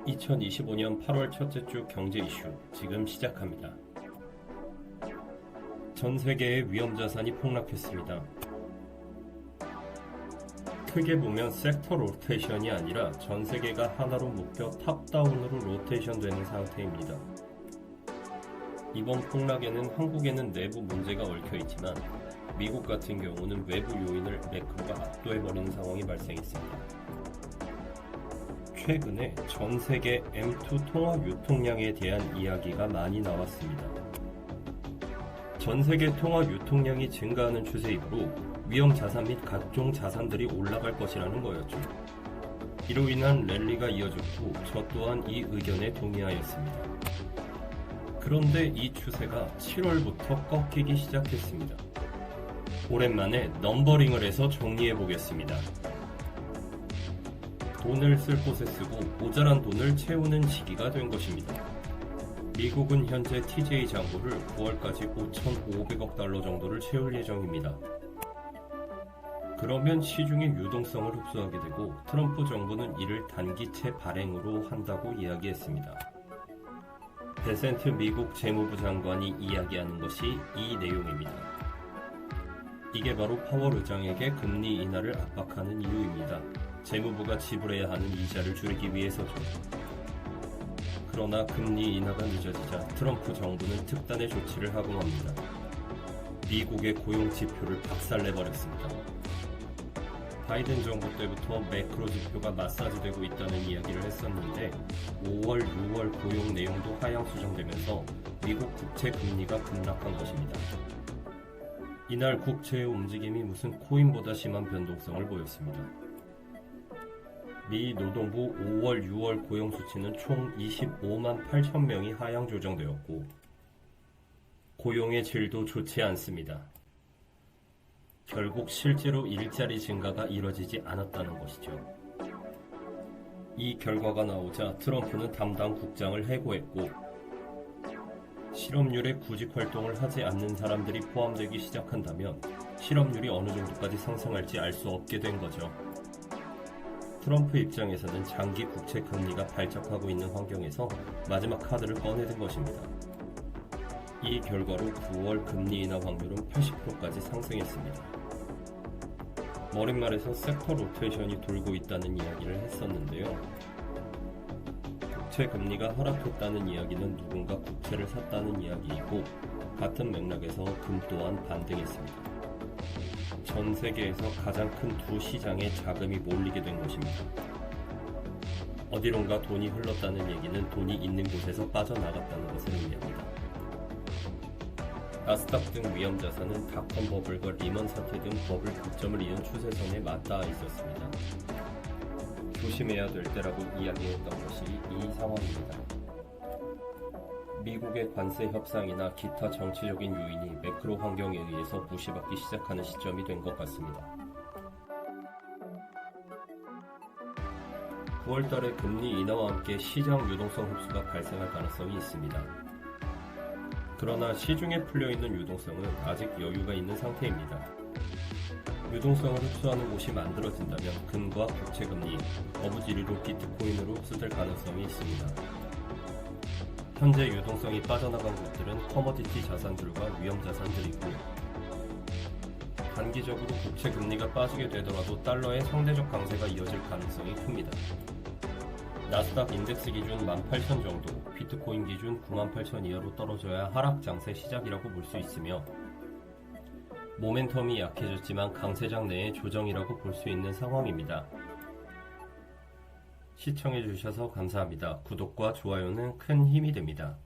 2025년 8월 첫째 주 경제 이슈 지금 시작합니다. 전 세계의 위험자산이 폭락했습니다. 크게 보면 섹터 로테이션이 아니라 전 세계가 하나로 묶여 탑다운으로 로테이션 되는 상태입니다. 이번 폭락에는 한국에는 내부 문제가 얽혀 있지만 미국 같은 경우는 외부 요인을 매크로가 압도해버리는 상황이 발생했습니다. 최근에 전 세계 M2 통화 유통량에 대한 이야기가 많이 나왔습니다. 전 세계 통화 유통량이 증가하는 추세이므로 위험 자산 및 각종 자산들이 올라갈 것이라는 거였죠. 이로 인한 랠리가 이어졌고 저 또한 이 의견에 동의하였습니다. 그런데 이 추세가 7월부터 꺾이기 시작했습니다. 오랜만에 넘버링을 해서 정리해 보겠습니다. 돈을 쓸 곳에 쓰고 모자란 돈을 채우는 시기가 된 것입니다. 미국은 현재 TJ 잔고를 9월까지 5,500억 달러 정도를 채울 예정입니다. 그러면 시중의 유동성을 흡수하게 되고 트럼프 정부는 이를 단기채 발행으로 한다고 이야기했습니다. 베센트 미국 재무부 장관이 이야기하는 것이 이 내용입니다. 이게 바로 파월 의장에게 금리 인하를 압박하는 이유입니다. 재무부가 지불해야 하는 이자를 줄이기 위해서죠. 그러나 금리 인하가 늦어지자 트럼프 정부는 특단의 조치를 하고합니다. 미국의 고용 지표를 박살내버렸습니다. 바이든 정부 때부터 매크로 지표가 마사지되고 있다는 이야기를 했었는데 5월, 6월 고용 내용도 하향 수정되면서 미국 국채 금리가 급락한 것입니다. 이날 국채의 움직임이 무슨 코인보다 심한 변동성을 보였습니다. 미 노동부 5월, 6월 고용 수치는 총 25만 8천 명이 하향 조정되었고 고용의 질도 좋지 않습니다. 결국 실제로 일자리 증가가 이뤄지지 않았다는 것이죠. 이 결과가 나오자 트럼프는 담당 국장을 해고했고 실업률에 구직 활동을 하지 않는 사람들이 포함되기 시작한다면 실업률이 어느 정도까지 상승할지 알 수 없게 된 거죠. 트럼프 입장에서는 장기 국채 금리가 발작하고 있는 환경에서 마지막 카드를 꺼내든 것입니다. 이 결과로 9월 금리 인하 확률은 80%까지 상승했습니다. 머릿말에서 섹터 로테이션이 돌고 있다는 이야기를 했었는데요. 국채 금리가 하락했다는 이야기는 누군가 국채를 샀다는 이야기이고 같은 맥락에서 금 또한 반등했습니다. 전 세계에서 가장 큰 두 시장에 자금이 몰리게 된 것입니다. 어디론가 돈이 흘렀다는 얘기는 돈이 있는 곳에서 빠져나갔다는 것을 의미합니다. 나스닥 등 위험 자산은 닷컴 버블과 리먼 사태 등 버블 고점을 이은 추세선에 맞닿아 있었습니다. 조심해야 될 때라고 이야기했던 것이 이 상황입니다. 미국의 관세 협상이나 기타 정치적인 요인이 매크로 환경에 의해서 무시받기 시작하는 시점이 된 것 같습니다. 9월달에 금리 인하와 함께 시장 유동성 흡수가 발생할 가능성이 있습니다. 그러나 시중에 풀려있는 유동성은 아직 여유가 있는 상태입니다. 유동성을 흡수하는 곳이 만들어진다면 금과 국채금리, 어부지리로 비트코인으로 흡수될 가능성이 있습니다. 현재 유동성이 빠져나간 곳들은 커머디티 자산들과 위험 자산들이고 단기적으로 국채 금리가 빠지게 되더라도 달러의 상대적 강세가 이어질 가능성이 큽니다. 나스닥 인덱스 기준 18,000 정도, 비트코인 기준 98,000 이하로 떨어져야 하락 장세 시작이라고 볼 수 있으며 모멘텀이 약해졌지만 강세장 내의 조정이라고 볼 수 있는 상황입니다. 시청해주셔서 감사합니다. 구독과 좋아요는 큰 힘이 됩니다.